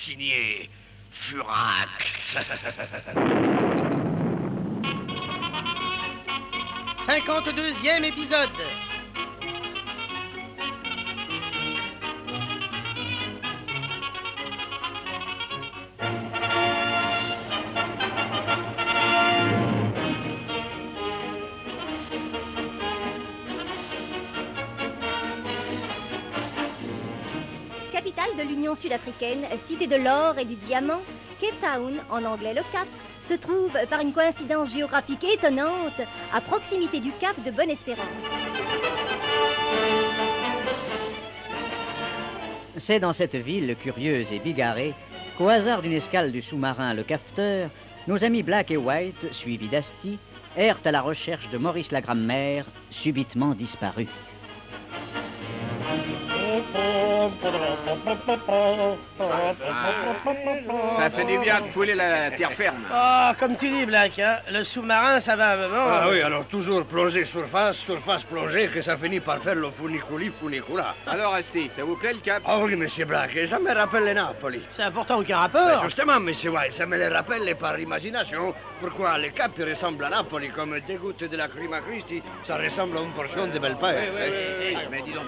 signé Furax. 52e épisode. Capitale de l'Union sud-africaine, cité de l'or et du diamant, Cape Town, en anglais le Cap, se trouve, par une coïncidence géographique étonnante, à proximité du Cap de Bonne-Espérance. C'est dans cette ville curieuse et bigarrée qu'au hasard d'une escale du sous-marin Le Cafeteur, nos amis Black et White, suivis d'Asti, errent à la recherche de Maurice la grammaire, subitement disparu. Ça fait du bien de fouler la terre ferme. Ah, comme tu dis, Black, hein, le sous-marin, ça va un moment. Ah oui, alors toujours plonger surface, surface plongée, que ça finit par faire le funicula. Alors, Asti, ça vous plaît le cap? Ah oui, monsieur Black, et ça me rappelle les Napoli. C'est important, aucun Ben, rapport. justement, monsieur White, ça me les rappelle par imagination. Pourquoi les Cap ressemblent à Napoli, comme des gouttes de la Crima Christi, ça ressemble à une portion de belle paix. Oui. Mais dis donc,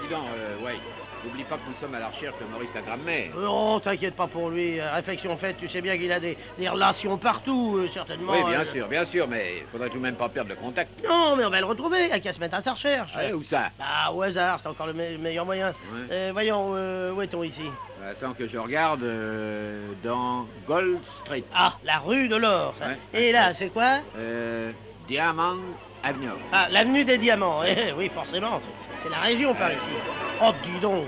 ouais. N'oublie pas que nous sommes à la recherche de Maurice la grammaire. Oh, t'inquiète pas pour lui. Réflexion faite, tu sais bien qu'il a des relations partout, certainement. Oui, bien sûr, mais il faudrait tout de même pas perdre le contact. Non, mais on va le retrouver, il n'y a qu'à se mettre à sa recherche. Où ça? Ah, au hasard, c'est encore le meilleur moyen. Ouais. Voyons, où est-on ici? Attends que je regarde dans Gold Street. Ah, la rue de l'or, ça. Ouais. Et là, c'est quoi? Diamond Avenue. Ah, l'avenue des diamants. Oui, forcément, c'est la région par ici. Oh, dis donc.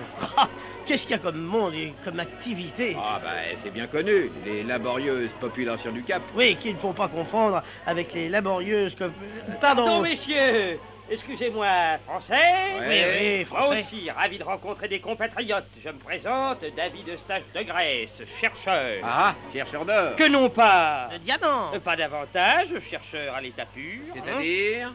Qu'est-ce qu'il y a comme monde et comme activité? Ah, c'est bien connu, les laborieuses populations du Cap. Oui, qu'il ne faut pas confondre avec les laborieuses comme... Pardon, messieurs, excusez-moi, français? Oui, Moi français. aussi, ravi de rencontrer des compatriotes. Je me présente, David Eustache de Grèce, chercheur. Ah, chercheur d'or. Que non pas. Le diamant. Pas davantage, chercheur à l'état pur. C'est-à-dire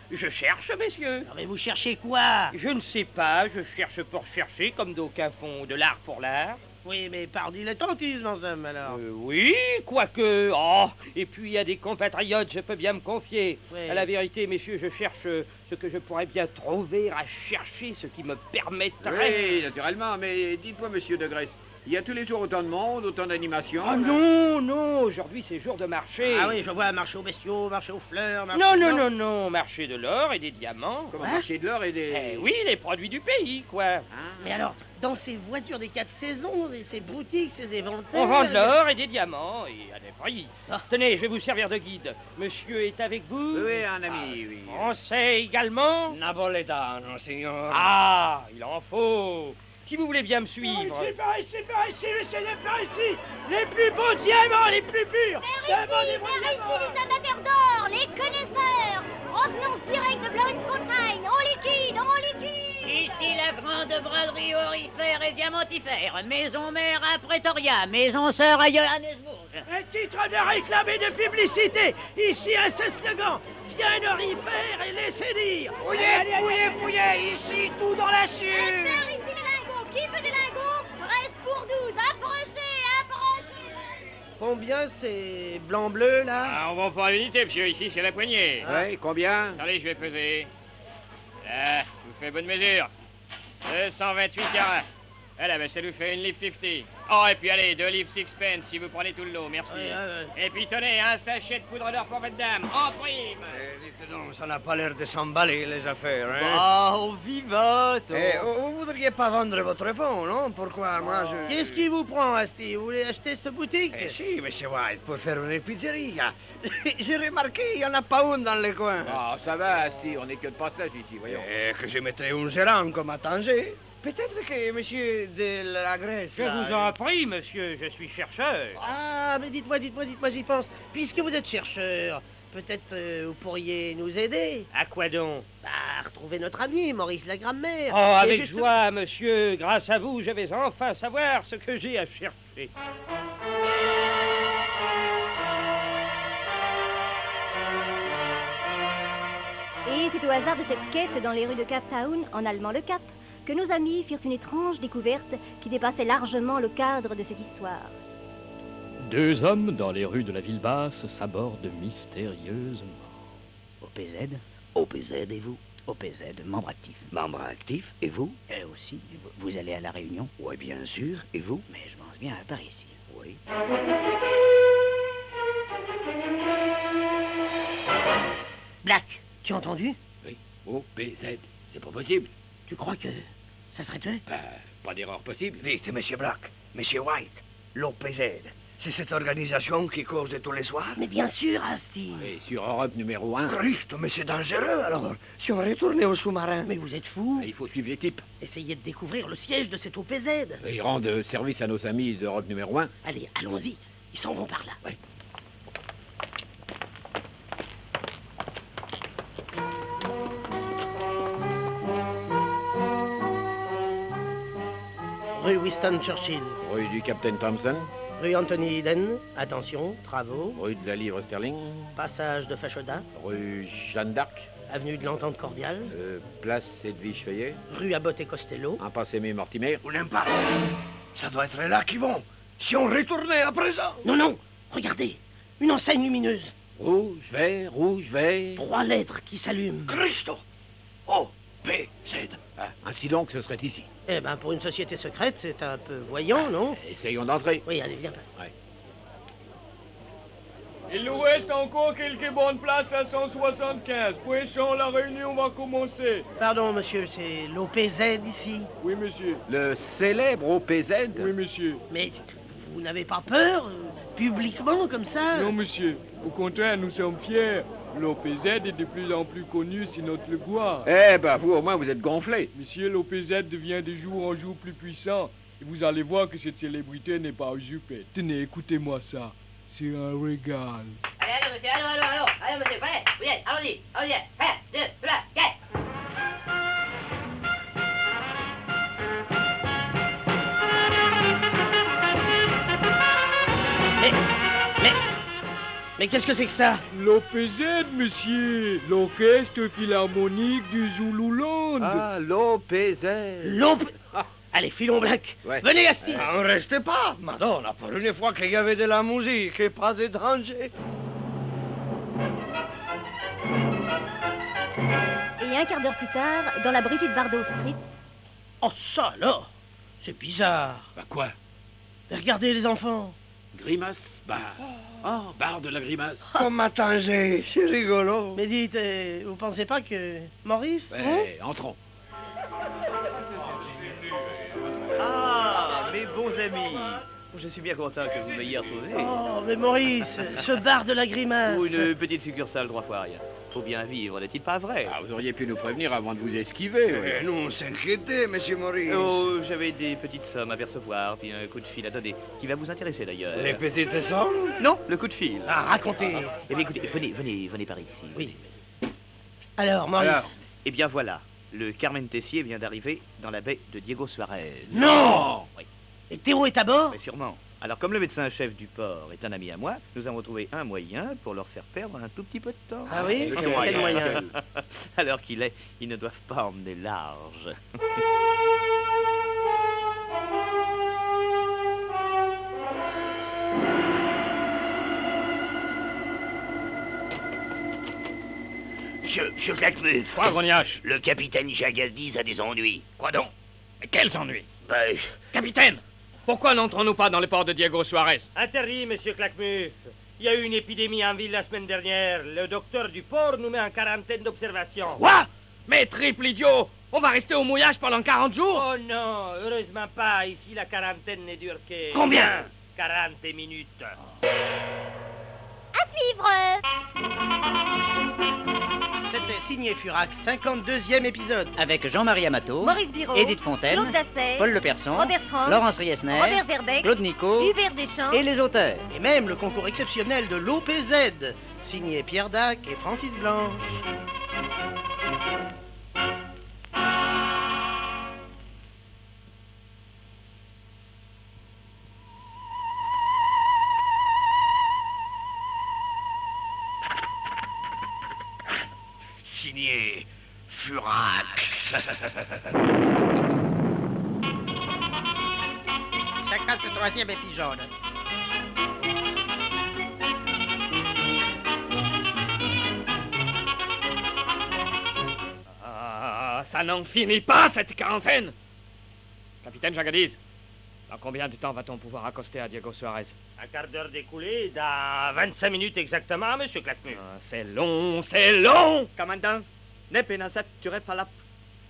Je cherche, messieurs. Mais vous cherchez quoi? Je ne sais pas, je cherche pour chercher, comme d'aucuns font de l'art pour l'art. Oui, mais par dilettantisme, en somme, alors. Oui, quoique... Oh, et puis il y a des compatriotes, je peux bien me confier. Oui. À la vérité, messieurs, je cherche ce que je pourrais bien trouver à chercher, ce qui me permettrait... Oui, naturellement, mais dites-moi, monsieur de Grèce, il y a tous les jours autant de monde, autant d'animations. Ah non, aujourd'hui c'est jour de marché. Ah oui, je vois marché aux bestiaux, marché aux fleurs, marché Non, marché de l'or et des diamants. Comment Hein? marcher de l'or et des... Eh oui, les produits du pays, quoi. Ah. Mais alors, dans ces voitures des 4 saisons, ces boutiques, ces éventails... On vend de l'or et des diamants, et à des prix. Ah. Tenez, je vais vous servir de guide. Monsieur est avec vous? Oui, un ami, oui. Français également? Napoletano, signor. Ah, il en faut. Si vous voulez bien me suivre. Par ici, monsieur, par ici. Les plus beaux diamants, les plus purs. Vers ici, les amateurs d'or, les connaisseurs, provenance directe de Bloemfontein, en liquide. Ici la grande braderie aurifère et diamantifère, maison mère à Pretoria, maison sœur à Johannesburg. Un titre de réclamé de publicité. Ici, un seul slogan. Bien orifère et laissez dire. Fouillez, ici tout dans la Faire ici les lingots, qui veut des lingots? 13 pour 12, approchez. Combien c'est blanc-bleu, là? Ah, on vend pas l'unité, monsieur. Ici, c'est la poignée. Oui, combien? Attendez, je vais peser. Là, je vous fais bonne mesure. 228 carats. Voilà, ça nous fait une livre 50. Oh, et puis allez, 2 livres 6 pence si vous prenez tout le lot, merci. Et puis tenez, un sachet de poudre d'or pour votre dame, en prime. Dites donc, ça n'a pas l'air de s'emballer, les affaires, hein? Ah, on vivote. Vous voudriez pas vendre votre fonds, non? Pourquoi, moi, je... Qu'est-ce qui vous prend, Asti? Vous voulez acheter cette boutique? Si, monsieur White, pour faire une pizzeria. J'ai remarqué, il n'y en a pas une dans les coins. Ah, ça va, Asti, on n'est que de passage ici, voyons. Que je mettrais un gérant comme à Tanger. Peut-être que monsieur de la Grèce... Je vous en prie, monsieur, je suis chercheur. Ah, mais dites-moi, j'y pense. Puisque vous êtes chercheur, peut-être vous pourriez nous aider? À quoi donc? À retrouver notre ami, Maurice la grammaire. Oh, Et avec juste- joie, monsieur. Grâce à vous, je vais enfin savoir ce que j'ai à chercher. Et c'est au hasard de cette quête dans les rues de Cape Town, en allemand le Cap, que nos amis firent une étrange découverte qui dépassait largement le cadre de cette histoire. 2 hommes dans les rues de la ville basse s'abordent mystérieusement. OPZ? OPZ et vous? OPZ, membre actif. Membre actif et vous? Aussi, vous allez à la Réunion? Oui, bien sûr. Et vous? Mais je pense bien à Paris ici. Oui. Black, tu as entendu? Oui, OPZ, c'est pas possible. Tu crois que ça serait fait? Ben, pas d'erreur possible. Vite, Monsieur Black, Monsieur White, l'OPZ. C'est cette organisation qui cause de tous les soirs? Mais bien sûr, Asti. Et sur Europe numéro 1, Christ, mais c'est dangereux, alors. Si on retournait au sous-marin. Mais vous êtes fous? il faut suivre les types. Essayez de découvrir le siège de cet OPZ. Ils rendent service à nos amis d'Europe numéro 1. Allez, allons-y. Ils s'en vont par là. Ouais. Rue Winston Churchill. Rue du Capitaine Thompson, Rue Anthony Eden. Attention, travaux. rue de la Livre Sterling, Passage de Fachoda. rue Jeanne d'Arc, Avenue de l'Entente Cordiale. place Edwige Feuillet, Rue Abbott et Costello. impasse Aimé Mortimer. Ou l'impasse. Ça doit être là qu'ils vont. Si on retournait à présent. Non, non. Regardez. Une enseigne lumineuse. Rouge, vert. 3 lettres qui s'allument. Christo. OPZ. Ah, ainsi donc, ce serait ici. Eh ben, pour une société secrète, c'est un peu voyant, non? Essayons d'entrer. Oui, allez, viens. Il nous reste encore quelques bonnes places à 175. Poisson, la réunion va commencer. Pardon, monsieur, c'est l'OPZ ici. Oui, monsieur. Le célèbre OPZ. Oui, monsieur. Mais vous n'avez pas peur, publiquement, comme ça? Non, monsieur. Au contraire, nous sommes fiers. L'OPZ est de plus en plus connu sur notre gloire. Eh ben, vous, au moins, vous êtes gonflés. Monsieur, l'OPZ devient de jour en jour plus puissant. Et vous allez voir que cette célébrité n'est pas usurpée. Tenez, écoutez-moi ça. C'est un régal. Allez, monsieur, allô. Allez, monsieur, prêt? Vous y êtes, allons-y. 1, 2, 3, 4. Mais qu'est-ce que c'est que ça? L'OPZ, monsieur. L'orchestre philharmonique du Zululand. Ah, l'OPZ. Allez, filons Black. Ouais. Venez, Asti. On reste pas, Madonna, pour une fois qu'il y avait de la musique et pas d'étrangers. Et un quart d'heure plus tard, dans la Brigitte Bardot Street, Oh, ça alors. C'est bizarre. Bah quoi? Regardez les enfants. Grimace, bar. Oh, bar de la grimace. Comme à Tanger, c'est rigolo. Mais dites, vous pensez pas que Maurice, Ouais, entrons. Ah, mes bons amis. Je suis bien content que vous m'ayez retrouvé. Oh, mais Maurice, ce bar de la grimace. Ou une petite succursale Trois Foires. Faut bien vivre, n'est-il pas vrai? Ah, vous auriez pu nous prévenir avant de vous esquiver. Eh, nous, on s'inquiétait, monsieur Maurice. Oh, j'avais des petites sommes à percevoir, puis un coup de fil à donner, qui va vous intéresser d'ailleurs. Les petites sommes? Non, le coup de fil. Ah, racontez. Eh bien, écoutez, venez par ici. Oui. Alors, Maurice. Alors. Eh bien, voilà. Le Carmen Tessier vient d'arriver dans la baie de Diego Suarez. Non. Oui. Et Théo est à bord? Mais sûrement. Alors, comme le médecin-chef du port est un ami à moi, nous avons trouvé un moyen pour leur faire perdre un tout petit peu de temps. Ah oui? Quel Quel moyen? moyen? Alors qu'il est, ils ne doivent pas emmener large. Monsieur Claquemuf. Quoi, Grognache? Le capitaine Jagaldis a des ennuis. Quoi donc? Mais quels ennuis? Ben, Capitaine, pourquoi n'entrons-nous pas dans le port de Diego Suarez? Interdit, monsieur Claquemuf. Il y a eu une épidémie en ville la semaine dernière. Le docteur du port nous met en quarantaine d'observation. Quoi? Mais triple idiot! On va rester au mouillage pendant 40 jours? Oh non, heureusement pas. Ici, la quarantaine n'est dure que... Combien? 40 minutes. à suivre. C'était signé Furax, 52e épisode. Avec Jean-Marie Amato, Maurice Biraud, Edith Fontaine, Claude Dasset, Paul Leperson, Robert Franck, Laurence Riesner, Robert Verbeck, Claude Nico Hubert Deschamps et les auteurs. Et même le concours exceptionnel de l'OPZ, signé Pierre Dac et Francis Blanche. signé Furax. 53e épisode. Ça n'en finit pas, cette quarantaine. Capitaine Jagadiz, dans combien de temps va-t-on pouvoir accoster à Diego Suarez? Un quart d'heure découlé, dans 25 minutes exactement, monsieur Claquemut. C'est long, c'est long. Commandant, Nep et Nasep, Turep,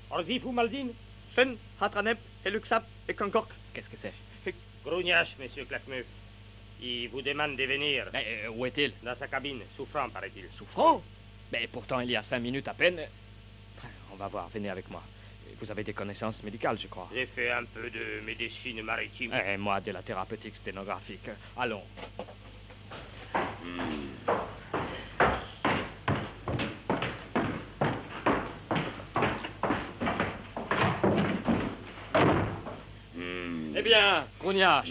Orzif ou Maldine? Sen, Hatranep, et Luxap, et Concorque. Qu'est-ce que c'est? Grognache, monsieur Claquemut. Il vous demande de venir. Mais où est-il? Dans sa cabine, souffrant, paraît-il. Souffrant? Mais pourtant, il y a 5 minutes à peine. On va voir, venez avec moi. Vous avez des connaissances médicales, je crois. J'ai fait un peu de médecine maritime. Et moi, de la thérapeutique sténographique. Allons. Eh bien, Grognache,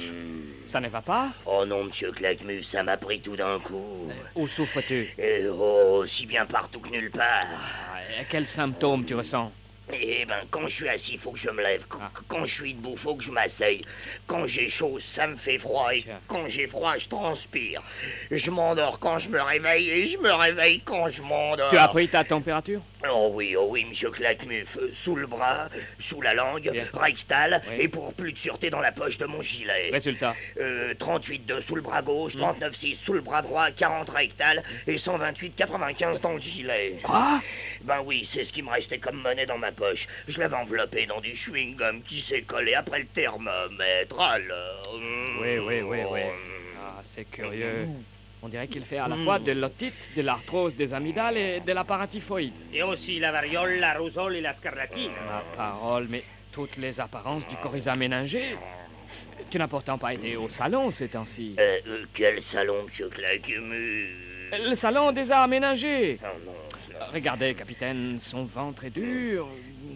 ça ne va pas? Oh non, monsieur Claquemut, ça m'a pris tout d'un coup. Où souffres-tu? Oh, aussi bien partout que nulle part. Quels symptômes tu ressens? Eh ben, quand je suis assis, faut que je me lève. Quand je suis debout, faut que je m'asseye. Quand j'ai chaud, ça me fait froid. Et quand j'ai froid, je transpire. Je m'endors quand je me réveille et je me réveille quand je m'endors. Tu as pris ta température? Oh oui, monsieur Claquemut. Sous le bras, sous la langue, rectal, et pour plus de sûreté dans la poche de mon gilet. Résultat? 38,2 sous le bras gauche, 39,6 sous le bras droit, 40 rectal et 128,95 dans le gilet. Quoi? Ben oui, c'est ce qui me restait comme monnaie dans ma poche. Je l'avais enveloppé dans du chewing-gum qui s'est collé après le thermomètre, alors... Oui. Ah, c'est curieux. On dirait qu'il fait à la fois de l'otite, de l'arthrose des amygdales et de l'apparatiphoïde. Et aussi la variole, la rougeole et la scarlatine. Ma parole, mais toutes les apparences du coryza méningé. Tu n'as pourtant pas été au salon ces temps-ci. Quel salon, monsieur Claquemut? Le salon des arts ménagers. Oh non. Regardez, capitaine, son ventre est dur,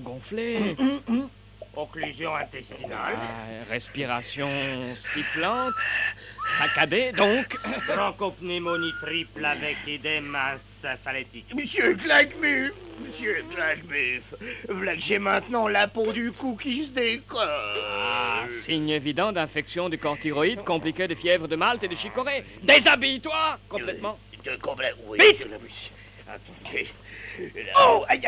gonflé. Occlusion intestinale. Respiration sifflante, saccadée, donc. Bronchopneumonie triple avec édème encéphalétique. Monsieur Claquemut, voilà que j'ai maintenant la peau du cou qui se décolle. Signe évident d'infection du cortiroïde compliqué de fièvre de Malte et de chicorée. Déshabille-toi complètement. Oui. Vite! Attendez. Oh, aïe.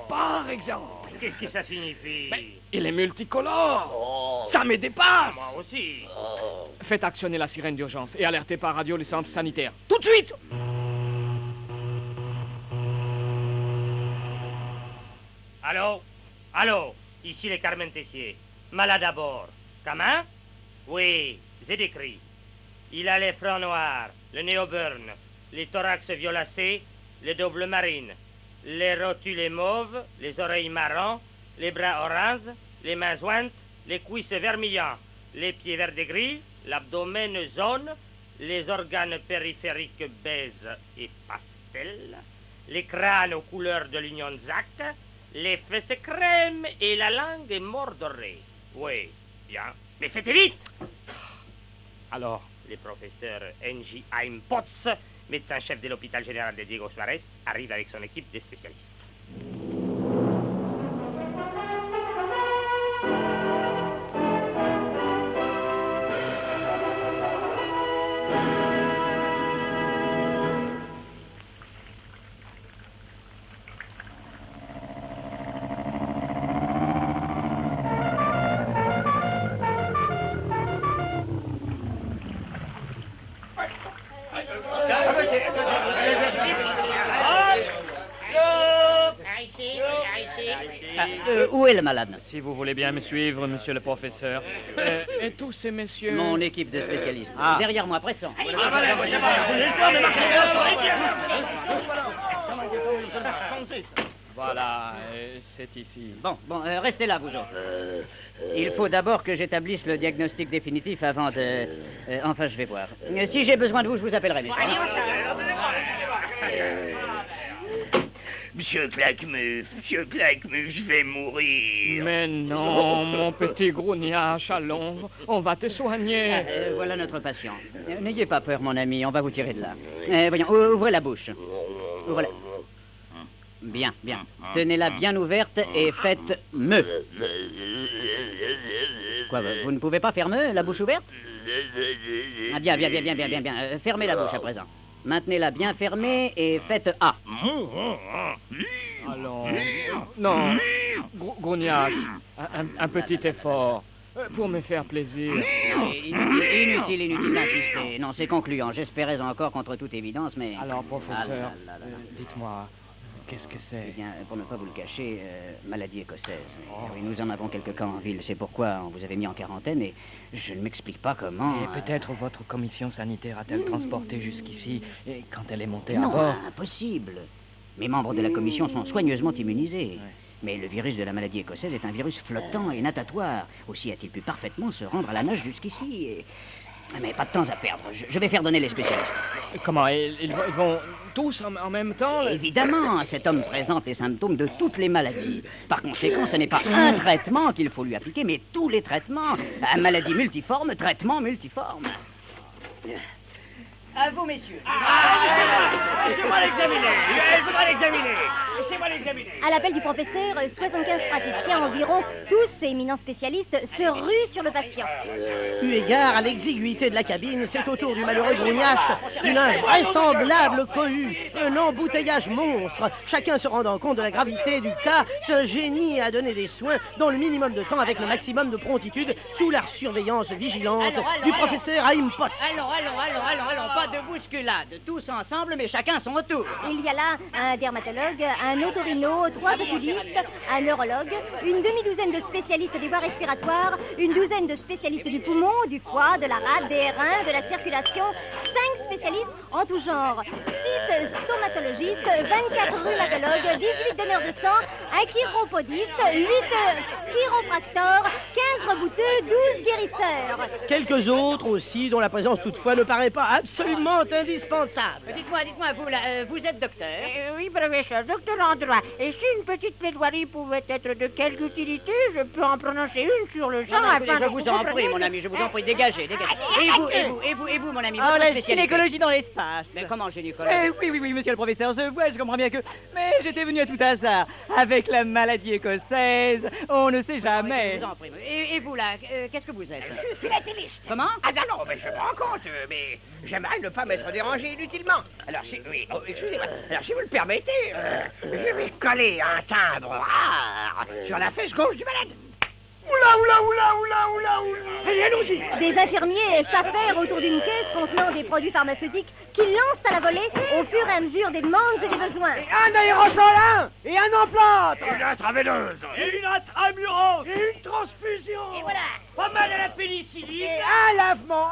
Par exemple. Qu'est-ce que ça signifie? Il est multicolore. Ça me dépasse. Moi aussi. Faites actionner la sirène d'urgence et alertez par radio le centre sanitaire. Tout de suite. Allô, ici les Carmen Tessier. Malade à bord. Comment? Oui, j'ai décrit. Il a les fronts noirs, le nez au burn, les thorax violacés, les doubles marines, les rotules mauves, les oreilles marron, les bras oranges, les mains jointes, les cuisses vermillants, les pieds verts et gris, l'abdomen jaune, les organes périphériques beige et pastel, les crânes aux couleurs de l'Union Jack, les fesses crème et la langue mordorée. Oui, bien. Mais faites vite! Alors? Le professeur N.J. Haim Potts, médecin-chef de l'hôpital général de Diego Suarez, arrive avec son équipe de spécialistes. Où est le malade? Si vous voulez bien me suivre, monsieur le professeur. Et tous ces messieurs... Mon équipe de spécialistes. Derrière moi, pressant. Voilà, c'est ici. Bon, restez là, vous autres. Il faut d'abord que j'établisse le diagnostic définitif avant de... enfin, je vais voir. Si j'ai besoin de vous, je vous appellerai, messieurs. Monsieur Claquemut, je vais mourir. Mais non, mon petit Grognache, allons, on va te soigner. Voilà notre patient. N'ayez pas peur, mon ami, on va vous tirer de là. Voyons, ouvrez la bouche. Ouvrez-la. Bien. Tenez-la bien ouverte et faites me. Quoi, vous ne pouvez pas faire me, la bouche ouverte? Bien. Fermez la bouche à présent. Maintenez-la bien fermée et faites A. Allons. Non. Grognac, un petit effort. Pour me faire plaisir. Inutile d'insister. Non, c'est concluant. J'espérais encore contre toute évidence, mais... Alors, professeur, dites-moi, qu'est-ce que c'est? Eh bien, pour ne pas vous le cacher, maladie écossaise. Oui, nous en avons quelques cas en ville. C'est pourquoi on vous avait mis en quarantaine et je ne m'explique pas comment... Et peut-être votre commission sanitaire a-t-elle transporté jusqu'ici et quand elle est montée à Non, bord? impossible. Mes membres de la commission sont soigneusement immunisés. Ouais. Mais le virus de la maladie écossaise est un virus flottant et natatoire. Aussi a-t-il pu parfaitement se rendre à la nage jusqu'ici et... Mais pas de temps à perdre. Je vais faire donner les spécialistes. Comment? Ils vont tous en même temps? Évidemment, cet homme présente les symptômes de toutes les maladies. Par conséquent, ce n'est pas un traitement qu'il faut lui appliquer, mais tous les traitements. Maladie multiforme, traitement multiforme. À vous, messieurs. Laissez-moi l'examiner. Laissez-moi l'examiner. À l'appel du professeur, 75 praticiens environ, tous éminents spécialistes, se ruent sur le patient. Eu égard à l'exiguïté de la cabine, c'est au tour du malheureux Grognac une invraisemblable cohue, un embouteillage monstre. Chacun se rendant compte de la gravité du cas, se génie à donner des soins dans le minimum de temps avec le maximum de promptitude sous la surveillance vigilante du professeur Haïm Pot. Allons, pas de bousculade. Tous ensemble, mais chacun son tour. Il y a là un dermatologue, un otorino, 3 oculistes, un neurologue, une demi-douzaine de spécialistes des voies respiratoires, une douzaine de spécialistes du poumon, du foie, de la rate, des reins, de la circulation, 5 spécialistes en tout genre, 6 stomatologistes, 24 rhumatologues, 18 donneurs de sang, un chiropodiste, 8 chiropracteurs, 15 rebouteux, 12 guérisseurs. Quelques autres aussi, dont la présence toutefois ne paraît pas absolument indispensable. Dites-moi, vous là, vous êtes docteur? Oui, professeur, docteur en droit. Et si une petite plaidoirie pouvait être de quelque utilité, je peux en prononcer une sur le champ. Je vous en prie, mon ami, je vous en prie, dégagez. Et vous, mon ami, votre la spécialité? gynécologie dans l'espace. Mais comment gynécologie? Oui, monsieur le professeur, je comprends bien que... Mais j'étais venu à tout hasard. Avec la maladie écossaise, on ne sait jamais. Je vous en prie. Et vous là, qu'est-ce que vous êtes? Je suis philatéliste. Comment? Ah non, mais je me rends compte, mais j'aimerais ne pas m'être dérangé inutilement. Alors, excusez-moi. Alors, si vous le permettez, je vais coller un timbre rare sur la fesse gauche du malade. Oula. Allons-y. Des infirmiers s'affairent autour d'une caisse contenant des produits pharmaceutiques qu'ils lancent à la volée au fur et à mesure des demandes et des besoins. Un aérosol, et un emplante. Une intraveineuse. Et une intramurose. Et une transfusion. Et voilà. Pas mal à la pénicilline. Et un lavement,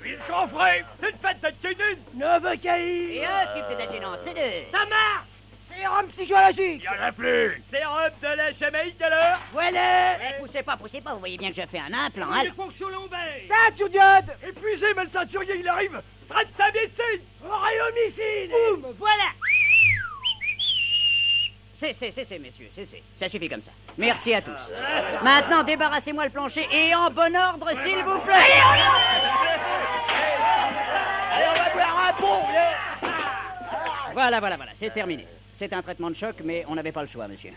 Une chaufferée. C'est une fête de quinine. Novocaïne. Et un type de gênance, c'est deux. Ça marche. Sérum psychologique. Il y en a plus. Sérum de la Jamaïque alors. Voilà. Poussez pas, vous voyez bien que je fais un implant. Une fonction lombaire. Ceinture diode. Épuisé, mais le ceinturier, il arrive. Streptomycine. Rayomycine. Boum, voilà. Cessez, messieurs, cessez. Ça suffit comme ça. Merci à tous. Maintenant, débarrassez-moi le plancher et en bon ordre, s'il vous plaît. Allez, on va boire un pont. Voilà, c'est terminé. C'est un traitement de choc, mais on n'avait pas le choix, monsieur.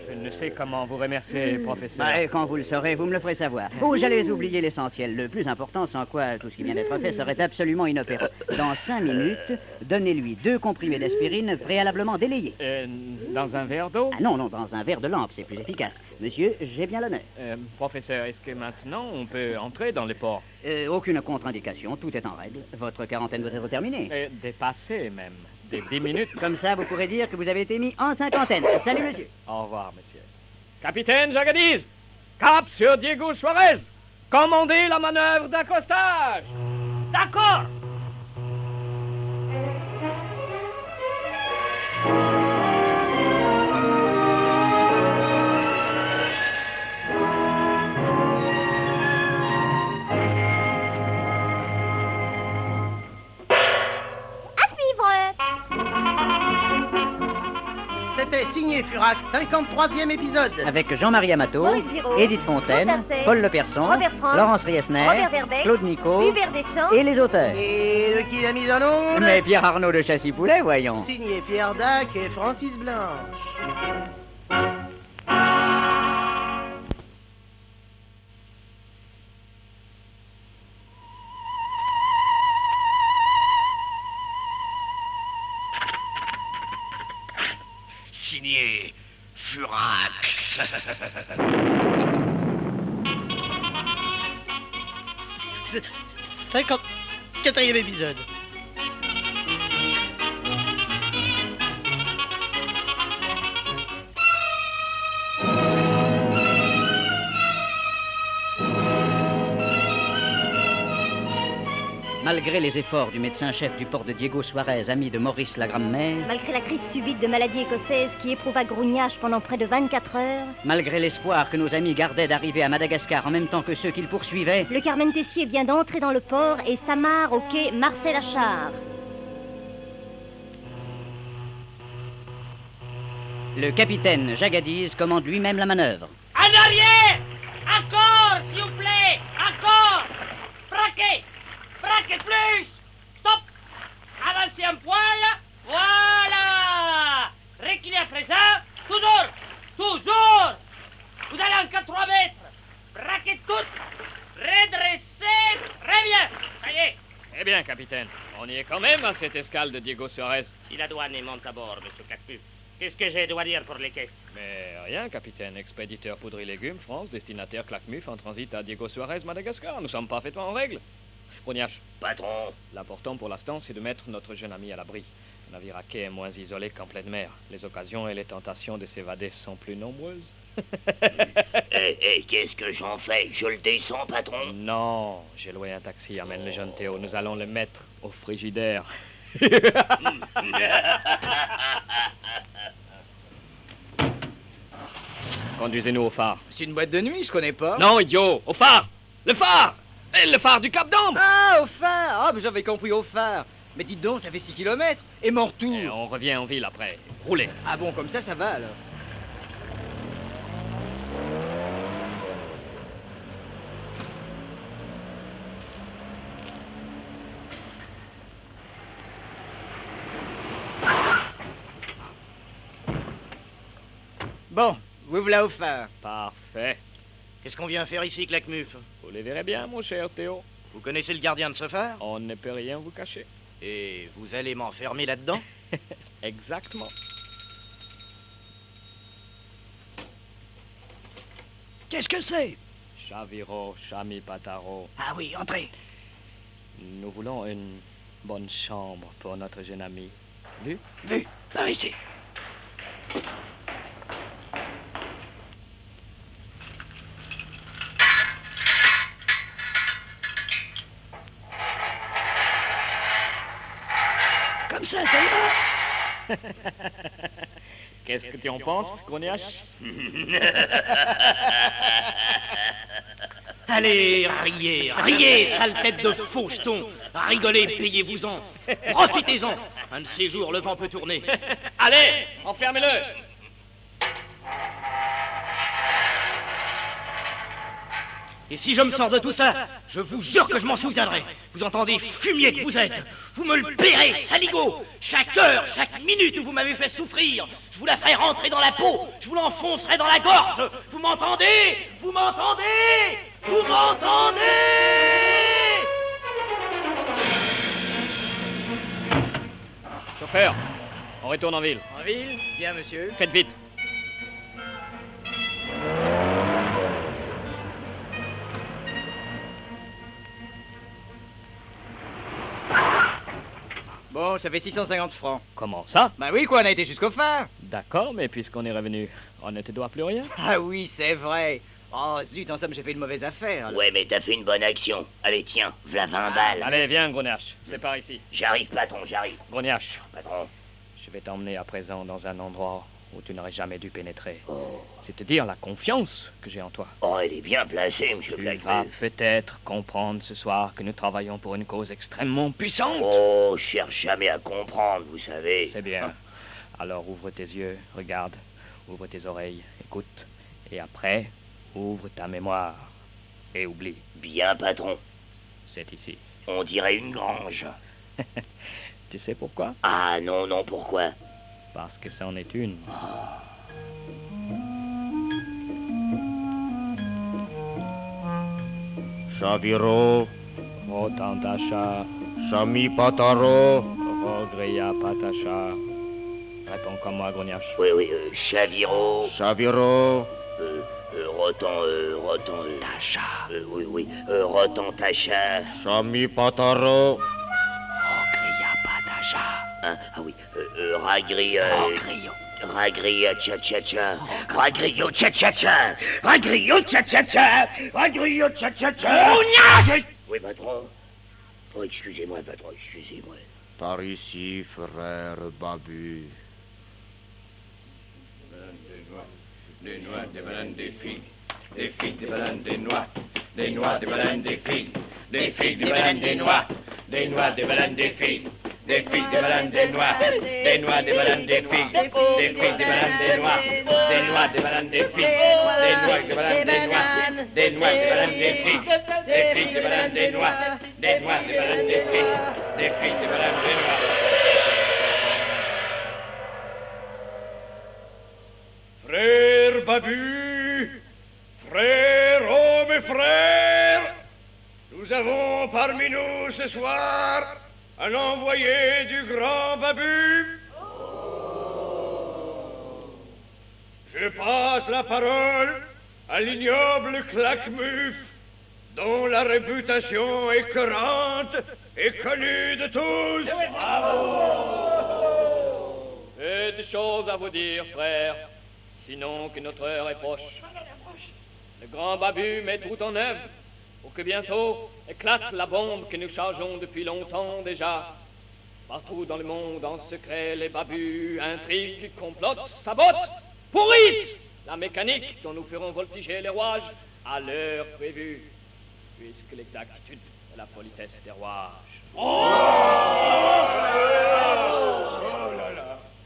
Je ne sais comment vous remercier, professeur. Et quand vous le saurez, vous me le ferez savoir. Oh, j'allais oublier l'essentiel, le plus important, sans quoi tout ce qui vient d'être fait serait absolument inopérant. Dans 5 minutes, donnez-lui 2 comprimés d'aspirine préalablement délayés. Dans un verre d'eau? Ah non, dans un verre de lampe, c'est plus efficace. Monsieur, j'ai bien l'honneur. Professeur, est-ce que maintenant on peut entrer dans les ports? Aucune contre-indication, tout est en règle. Votre quarantaine doit être terminée. Dépassée même. Des 10 minutes. Comme ça, vous pourrez dire que vous avez été mis en cinquantaine. Salut, monsieur. Au revoir, monsieur. Capitaine Jagadiz, cap sur Diego Suarez. Commandez la manœuvre d'accostage. D'accord. C'était signé Furax, 53e épisode. Avec Jean-Marie Amato, Maurice Giraud, Edith Fontaine, Claude Tarset, Paul Leperson, Robert Franck, Laurence Riesner, Robert Verbeck, Claude Nicot, Hubert Deschamps et les auteurs. Et de qui l'a mise en onde? Mais Pierre Arnaud de Châssy-Poulet, voyons. Signé Pierre Dac et Francis Blanche. Signé Furax. 54e épisode. Malgré les efforts du médecin-chef du port de Diego Suarez, ami de Maurice la grammaire, Malgré la crise subite de maladie écossaise qui éprouva Grognache pendant près de 24 heures, malgré l'espoir que nos amis gardaient d'arriver à Madagascar en même temps que ceux qu'ils poursuivaient, le Carmen Tessier vient d'entrer dans le port et s'amarre au quai Marcel Achard. le capitaine Jagadiz commande lui-même la manœuvre. En arrière! Encore, s'il vous plaît! Encore! Braquez! Braquez plus! Stop! Avancez un poil! Voilà! Reculez à présent! Toujours! Toujours! Vous allez encore 3 mètres! Braquez toutes! Redressez! Très bien! Ça y est! Eh bien, capitaine, on y est quand même à cette escale de Diego Suarez. Si la douane est monte à bord, monsieur Cactus, qu'est-ce que je dois dire pour les caisses? Mais rien, capitaine. Expéditeur poudre et légumes, France, destinataire Claquemuf, en transit à Diego Suarez, Madagascar. Nous sommes parfaitement en règle. Grognache. Patron. L'important pour l'instant, c'est de mettre notre jeune ami à l'abri. Le navire à quai est moins isolé qu'en pleine mer. Les occasions et les tentations de s'évader sont plus nombreuses. Qu'est-ce que j'en fais? Je le descends, patron? Non, j'ai loué un taxi. Amène le jeune Théo. Nous allons le mettre au frigidaire. Conduisez-nous au phare. C'est une boîte de nuit, je connais pas. Non, idiot, au phare. Le phare. Le phare du Cap d'Ambre. Ah, au phare. Ah, mais j'avais compris au phare. Mais dites donc, ça fait 6 kilomètres. Et mon retour. Et on revient en ville après. Roulez. Ah bon, comme ça va alors. Bon, vous voilà au phare. Parfait. Qu'est-ce qu'on vient faire ici, Claquemuf? Vous les verrez bien, mon cher Théo. Vous connaissez le gardien de ce phare? On ne peut rien vous cacher. Et vous allez m'enfermer là-dedans? Exactement. Qu'est-ce que c'est? Chaviro, Chami Pataro. Ah oui, entrez. Nous voulons une bonne chambre pour notre jeune ami. Vu? Vu. Par ici. Comme ça ira. Qu'est-ce que tu en penses, Grognache? Allez, riez, riez, sale tête de faucheton. Rigolez, payez-vous-en. Profitez-en. Un de ces jours, le vent peut tourner. Allez, enfermez-le. Et si je me sors de tout ça, je vous jure que je m'en souviendrai. Vous entendez, fumier que vous êtes. Vous me le paierez, saligo. Chaque heure, chaque minute où vous m'avez fait souffrir, je vous la ferai rentrer dans la peau. Je vous l'enfoncerai dans la gorge. Vous m'entendez? Vous m'entendez? Vous m'entendez? Chauffeur, on retourne en ville. En ville? Bien, monsieur. Faites vite. Bon, ça fait 650 francs. Comment ça? Bah oui, quoi, on a été jusqu'au phare. D'accord, mais puisqu'on est revenu, on ne te doit plus rien. Ah oui, c'est vrai. Oh, zut, en somme, j'ai fait une mauvaise affaire. alors. Ouais, mais t'as fait une bonne action. Allez, tiens, v'là 20 balles. Allez, viens, Grognache. C'est par ici. J'arrive, patron, j'arrive. Grognache, Patron. je vais t'emmener à présent dans un endroit où tu n'aurais jamais dû pénétrer. Oh. C'est te dire la confiance que j'ai en toi. Oh, elle est bien placée, monsieur Tu vas Claquemuf. peut-être comprendre ce soir que nous travaillons pour une cause extrêmement puissante. Oh, je cherche jamais à comprendre, vous savez. C'est bien. Alors ouvre tes yeux, regarde, ouvre tes oreilles, écoute, et après, ouvre ta mémoire et oublie. Bien, patron. C'est ici. On dirait une grange. Tu sais pourquoi? Ah, non, non, pourquoi? Parce que c'en est une. Chaviro, Rotantacha, Chami Pataro, Rogreya Patacha, Réponds comme moi, Grognache. Oui, Chaviro. Chaviro. Rotan. Tacha. Oui. Rotan Tacha. Chami Pataro. Rogria Patacha. Hein? Ah oui. Ragria. Ragria Cha-Cha-Cha. Ragrio Cha-Cha-Cha. Ragrio Cha-Cha-Cha. Ragrio Cha-Cha-Cha. Oui, patron. Oh, excusez-moi, patron, excusez-moi. Par ici, frère Babu. Des noix, des bananes, des figues, des bananes, des noix, des noix, des bananes, des figues, des bananes, des noix, des noix, des bananes, des figues, des bananes, des noix, des noix, des bananes, des figues, des bananes, des noix, des noix, des bananes, des figues, des noix, des bananes, des noix, des noix, des bananes, des figues, des bananes, des noix, des noix, des bananes, des figues, des bananes, des noix. Frère Babu, frère, oh mes frères, nous avons parmi nous ce soir un envoyé du grand Babu. Je passe la parole à l'ignoble Claquemuf, dont la réputation écœurante est connue de tous. J'ai des choses à vous dire, frère. Sinon que notre heure est proche. Le grand Babu met tout en œuvre pour que bientôt éclate la bombe que nous chargeons depuis longtemps déjà. Partout dans le monde, en secret, les Babus intriguent, complotent, sabotent, pourrissent la mécanique dont nous ferons voltiger les rouages à l'heure prévue, puisque l'exactitude est la politesse des rouages.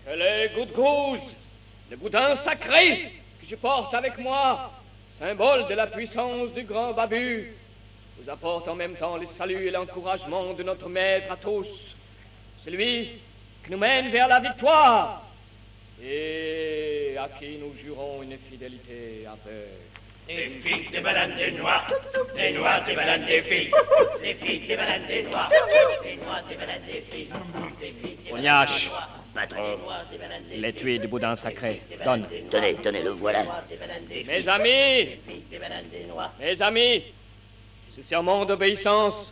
Que les gouttes-gousses, le boudin sacré que je porte avec moi, symbole de la puissance du grand Babu, vous apporte en même temps le salut et l'encouragement de notre maître à tous, celui qui nous mène vers la victoire et à qui nous jurons une fidélité aveugle. Des figues, des bananes, des noix, des noix, des bananes, des figues, des figues, des bananes, des noix, des noix, des bananes, des figues, des figues, des Grognache, Patron. l'étui du boudin sacré, donne. Tenez, le voilà. Mes amis, ce serment d'obéissance,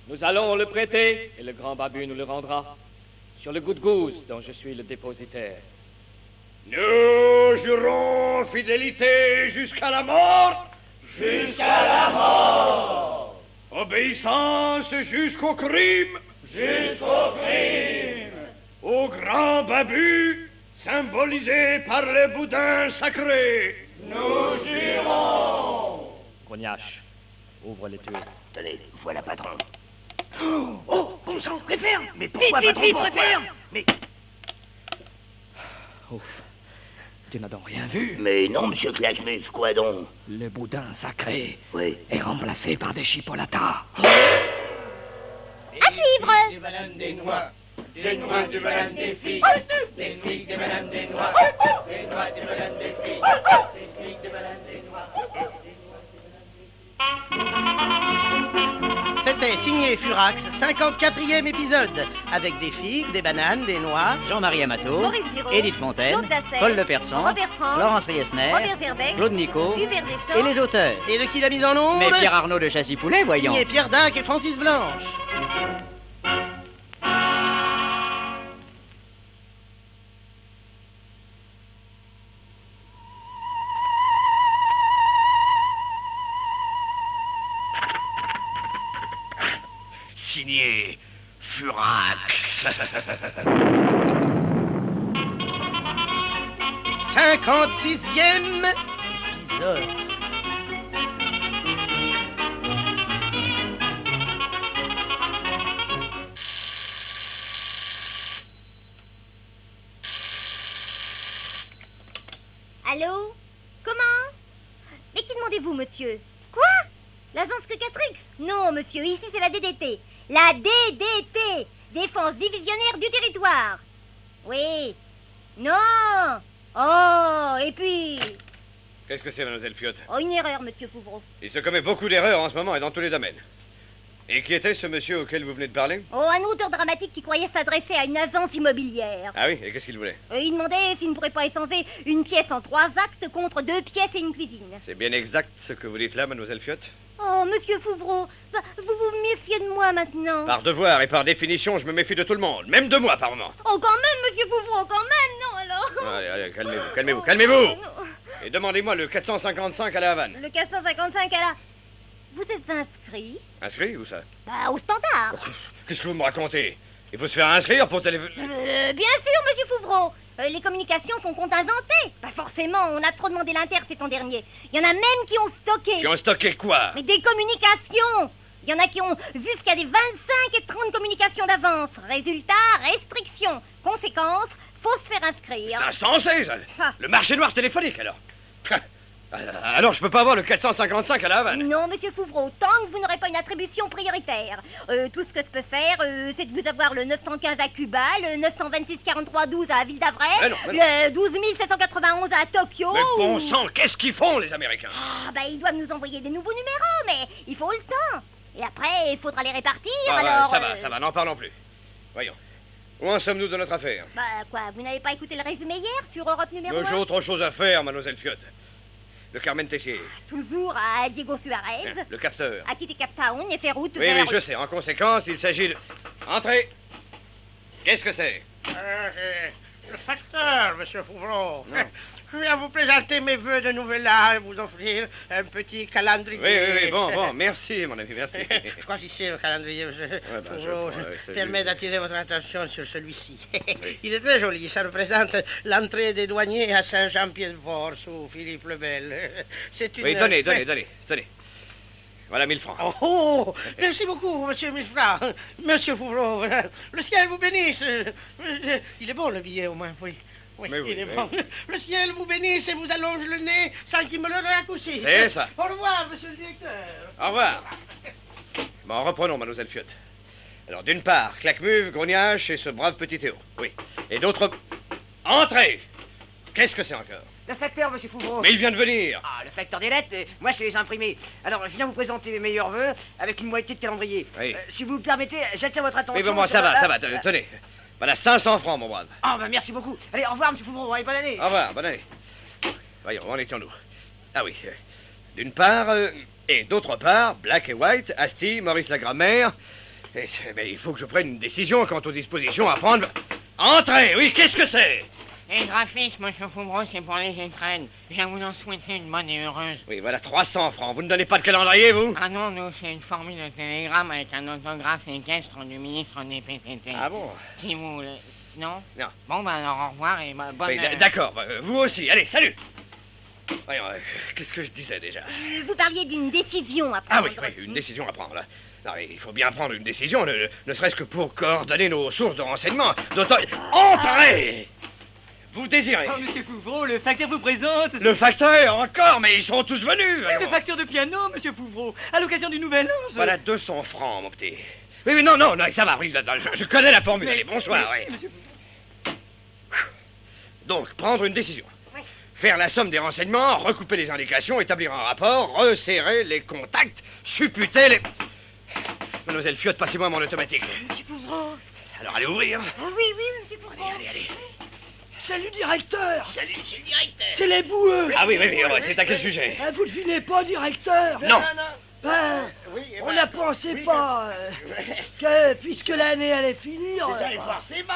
nous allons le prêter et le grand Babu nous le rendra sur le goutte-gousse dont je suis le dépositaire. Nous jurons fidélité jusqu'à la mort. Jusqu'à la mort. Obéissance jusqu'au crime. Jusqu'au crime. Au grand Babu, symbolisé par le boudin sacré. Nous jurons. Grognache, ouvre l'étui. Tenez, voilà, patron. Oh, bon sang, préfère. Mais pourquoi, patron, pourquoi? Mais... Ouf. Tu n'as donc rien vu? Mais non, monsieur Claquemuf, quoi donc? Le boudin sacré est remplacé par des chipolatas. À suivre! Des bananes, des noix, des noix, des bananes, des figues, des figues, des bananes, des noix, des noix, des bananes, des figues, des figues, des bananes, des noix. C'était signé Furax, 54e épisode, avec des figues, des bananes, des noix. Jean-Marie Amato, Maurice Giraud, Édith Fontaine, Claude Dassel, Paul Leperson, Robert Franck, Laurence Riesner, Robert Verbeck, Claude Nico Hubert Deschamps, et les auteurs. Et de qui l'a mise en onde? Mais Pierre Arnaud de Châssis-Poulet, voyons. Signé Pierre Dac et Francis Blanche. Signé Furax. 56e épisode. Allô? Comment? Mais qui demandez-vous, monsieur? Quoi? L'agence Catrix? Non, monsieur, ici c'est la DDT. La DDT, Défense divisionnaire du territoire. Oui. Non. Oh, et puis... Qu'est-ce que c'est, mademoiselle Fiotte? Oh, une erreur, monsieur Fouvreau. Il se commet beaucoup d'erreurs en ce moment et dans tous les domaines. Et qui était ce monsieur auquel vous venez de parler? Oh, un auteur dramatique qui croyait s'adresser à une agence immobilière. Ah oui, et qu'est-ce qu'il voulait? Il demandait s'il ne pourrait pas échanger une pièce en 3 actes contre 2 pièces et une cuisine. C'est bien exact ce que vous dites là, mademoiselle Fiotte? Oh, monsieur Fouvreau, vous vous méfiez de moi maintenant. Par devoir et par définition, je me méfie de tout le monde, même de moi par moment. Oh, quand même, monsieur Fouvreau, quand même, non, alors. Allez, calmez-vous. Et demandez-moi le 455 à la Havane. Le 455 à la... Vous êtes inscrit? Inscrit, où ça? Bah, au standard. Qu'est-ce que vous me racontez? Il faut se faire inscrire pour bien sûr, monsieur Fouvreau. Les communications sont contingentées. Pas forcément, on a trop demandé l'inter ces temps derniers. Il y en a même qui ont stocké. Qui ont stocké quoi? Mais des communications. Il y en a qui ont jusqu'à des 25 et 30 communications d'avance. Résultat, restriction. Conséquence, faut se faire inscrire. C'est insensé, ça. Le marché noir téléphonique, alors. Alors, je peux pas avoir le 455 à la Havane? Non, monsieur Fouvreau, tant que vous n'aurez pas une attribution prioritaire. Tout ce que je peux faire, c'est de vous avoir le 915 à Cuba, le 926 43 12 à Ville d'Avray, le 12 791 à Tokyo. Mais bon sang, qu'est-ce qu'ils font, les Américains? Ah, bah, ils doivent nous envoyer des nouveaux numéros, mais il faut le temps. Et après, il faudra les répartir, alors... Ouais, ça va, n'en parlons plus. Voyons. Où en sommes-nous de notre affaire? Bah, quoi, vous n'avez pas écouté le résumé hier sur Europe numéro 1? J'ai autre chose à faire, mademoiselle Fiotte. Le Carmen Tessier. Toujours à Diego Suarez. Le capteur. A quitté Cape Town et fait route Oui, vers... oui, je sais. En conséquence, il s'agit de... Entrez. Qu'est-ce que c'est? Le facteur, monsieur Fouvreau. Je viens vous présenter mes vœux de nouvel an et vous offrir un petit calendrier. Oui, bon, merci, mon ami, merci. Choisissez le calendrier, monsieur Fouvreau. Je permets d'attirer votre attention sur celui-ci. Il est très joli, ça représente l'entrée des douaniers à Saint-Jean-Pied-de-Port sous Philippe le Bel. C'est une... Oui, donnez. Voilà 1000 francs. Oh, merci beaucoup, monsieur 1000 francs. Monsieur Fouvreau, le ciel vous bénisse. Il est bon, le billet, au moins, oui. Oui, il est bon. Le ciel vous bénisse et vous allonge le nez sans qu'il me le raccourcisse. C'est ça. Au revoir, monsieur le directeur. Au revoir. Bon, reprenons, mademoiselle Fiotte. Alors, d'une part, Claquemuve, Grognache et ce brave petit Théo. Oui. Et d'autre... Entrez! Qu'est-ce que c'est encore? Le facteur, monsieur Fouvreau. Mais il vient de venir. Ah, le facteur des lettres, moi, c'est les imprimés. Alors, je viens vous présenter mes meilleurs vœux avec une moitié de calendrier. Oui. Si vous me permettez, j'attire votre attention. Oui, bon, ça va, tenez. Voilà, 500 francs, mon brave. Ah, bah, merci beaucoup. Allez, au revoir, monsieur Fouvreau, allez, bonne année. Au revoir, bonne année. Voyons, où en étions-nous? Ah oui, d'une part, et d'autre part, Black et White, Asti, Maurice la grammaire. Mais il faut que je prenne une décision quant aux dispositions à prendre. Entrez, oui, qu'est-ce que c'est? Les graphismes, monsieur Fouvreau, c'est pour les entraînes. Je vous en souhaiter une bonne et heureuse. Oui, voilà, 300 francs. Vous ne donnez pas de calendrier, vous? Ah non, nous, c'est une formule de télégramme avec un autographe équestre du ministre des PTT. Ah bon? Si vous voulez. Non? Non. Bon, ben alors, au revoir et bonne... Oui, d'accord, vous aussi. Allez, salut! Voyons, qu'est-ce que je disais déjà? Vous parliez d'une décision à prendre. Ah oui, une décision à prendre. Non, il faut bien prendre une décision, ne serait-ce que pour coordonner nos sources de renseignement. D'autant... Entrez! Vous désirez? Oh, monsieur Fouvreau, le facteur vous présente... Le facteur, encore, mais ils sont tous venus. Le facteur de piano, monsieur Fouvreau, à l'occasion du Nouvel An. Voilà 200 francs, mon petit. Oui, non, ça va, oui, je connais la formule. Allez, bonsoir. Merci, monsieur Fouvreau. Donc, prendre une décision. Oui. Faire la somme des renseignements, recouper les indications, établir un rapport, resserrer les contacts, supputer les... Mademoiselle Fiotte, passez-moi mon automatique. Monsieur Fouvreau. Alors, allez ouvrir. Oui, monsieur Fouvreau. Allez. Salut, directeur. Salut, c'est le directeur. C'est les boueux. Ah oui, c'est à quel sujet? Vous ne devinez pas, directeur? Non. On n'a pensé pas que, puisque l'année allait finir... C'est ça, forcément.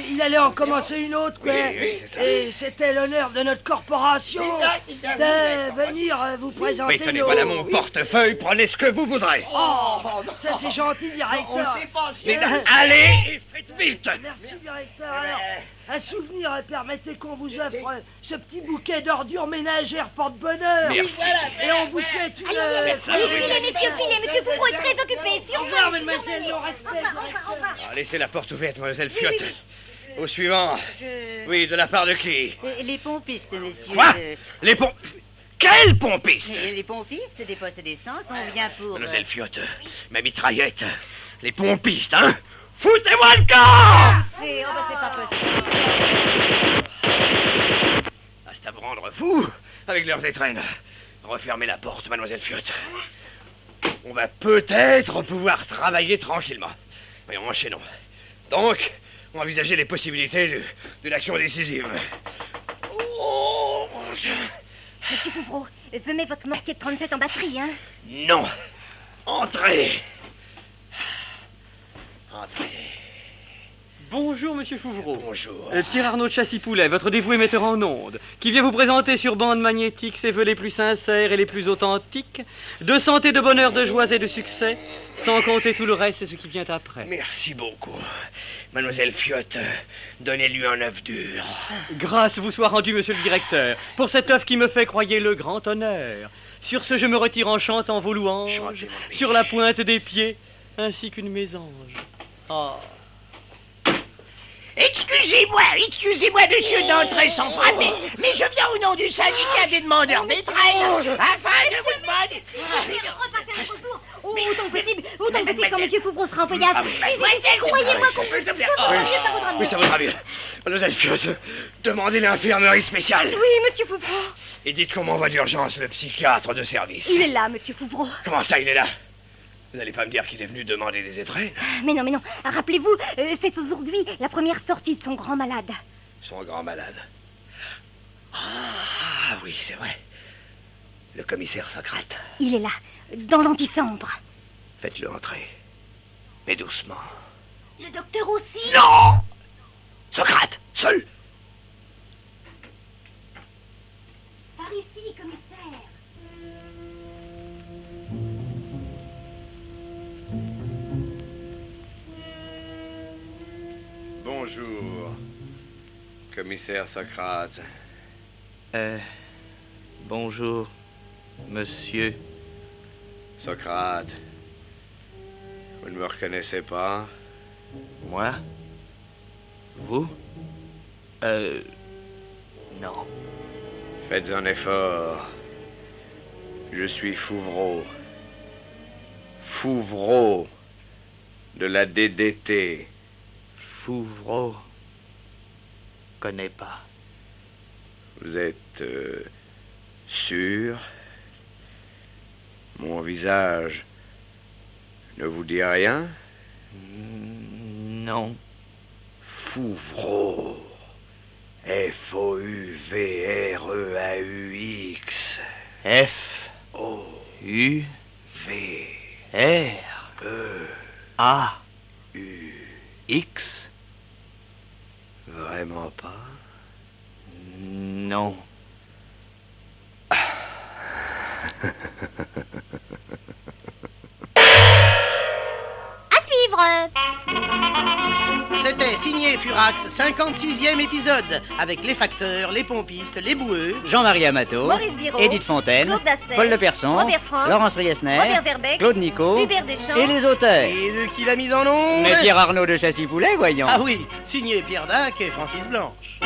Il allait en commencer une autre, quoi. Oui, c'est ça. Et c'était l'honneur de notre corporation de venir vous présenter Oui, tenez, voilà mon portefeuille, prenez ce que vous voudrez. Oh, ça c'est gentil, directeur. Mais allez, et faites vite. Merci, directeur. Alors, un souvenir, permettez qu'on vous offre ce petit bouquet d'ordures ménagères porte-bonheur. Merci. Et on vous souhaite une... Filez, monsieur Fouvreau est très occupé. Au revoir, mademoiselle, non respect. Laissez la porte ouverte, mademoiselle Fiotte. Au suivant. Oui, de la part de qui? Les pompistes, monsieur. Quoi? Les pompes... Quels pompistes? Les pompistes des postes d'essence, on vient pour... Mademoiselle Fiotte, ma mitraillette. Les pompistes, hein? Foutez-moi le camp! C'est pas possible. Ah, c'est à vous rendre fou avec leurs étrennes. Refermez la porte, mademoiselle Fiotte. on va peut-être pouvoir travailler tranquillement. Voyons, enchaînons. Donc, on va envisager les possibilités de l'action décisive. Oh, Monsieur Fouvreau, venez votre mortier de 37 en batterie, hein? non. Entrez. Entrez. Bonjour, monsieur Fouvreau. Bonjour. Pierre Arnaud de Chassy-Poulet, votre dévoué metteur en ondes, qui vient vous présenter sur bande magnétique ses vœux les plus sincères et les plus authentiques, de santé, de bonheur, de joie et de succès, sans compter tout le reste et ce qui vient après. Merci beaucoup. Mademoiselle Fiotte, donnez-lui un œuf dur. Grâce vous soit rendue, monsieur le directeur, pour cet œuf qui me fait, croyez, le grand honneur. Sur ce, je me retire en chantant vos louanges, sur la pointe des pieds, ainsi qu'une mésange. Ah. Excusez-moi, monsieur, d'entrer sans frapper, mais je viens au nom du syndicat des demandeurs d'étrennes, afin de vous demander... Autant que possible, quand monsieur Fouvreau sera en voyage. Croyez-moi qu'on peut... Oui, ça vaudra mieux. Mademoiselle Fiotte, demandez l'infirmerie spéciale. Oui, monsieur Fouvreau. Et dites qu'on m'envoie d'urgence le psychiatre de service. Il est là, monsieur Fouvreau. Comment ça, il est là? Vous n'allez pas me dire qu'il est venu demander des étrennes? Mais non. Rappelez-vous, c'est aujourd'hui la première sortie de son grand malade. Son grand malade? Ah oui, c'est vrai. Le commissaire Socrate. Il est là, dans l'antichambre. Faites-le entrer. Mais doucement. Le docteur aussi? Non! Socrate, seul! Par ici, commissaire. Bonjour, commissaire Socrate. Bonjour, monsieur. Socrate, vous ne me reconnaissez pas? Moi? Vous? Non. Faites un effort. Je suis Fouvreau. Fouvreau de la DDT. Fouvreau. Connais pas. Vous êtes sûr? Mon visage ne vous dit rien? Non. Fouvreau. F-O-U-V-R-E-A-U-X. F-O-U-V-R-E-A-U-X. Vraiment pas? Non. À suivre. C'était signé Furax, 56e épisode, avec les facteurs, les pompistes, les boueux, Jean-Marie Amato, Maurice Guiraud, Édith Fontaine, Claude Dassel, Paul Leperson, Robert Franck, Laurence Riesner, Robert Verbeck, Claude Nico, Hubert Deschamps, et les auteurs. Et de qui l'a mise en onde? Mais Pierre Arnaud de Chassy-Poulet, voyons. Ah oui, signé Pierre Dac et Francis Blanche.